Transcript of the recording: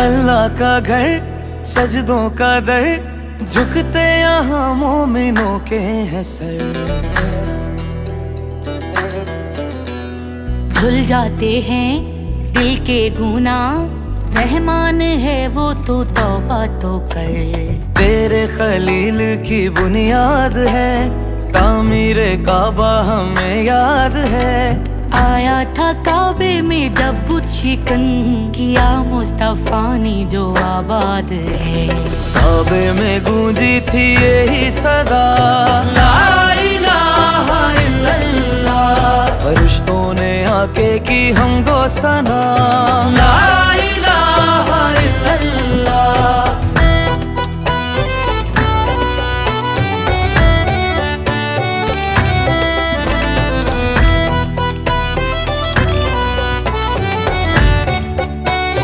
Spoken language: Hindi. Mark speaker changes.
Speaker 1: अल्लाह का घर, सजदों का दर, झुकते यहाँ मोमिनों के हैं सर।
Speaker 2: धुल जाते हैं दिल के गुनाह, रहमान है वो तो तौबा तो कर।
Speaker 1: तेरे खलील की बुनियाद है, तामीरे काबा हमें याद है।
Speaker 2: आया था काबे में जब बुत शिकन, किया मुस्तफा ने जो आबाद है।
Speaker 1: काबे में गूंजी थी यही सदा, ला इलाहा इल्लल्लाह। फरिश्तों ने आके की हमदो सना, ला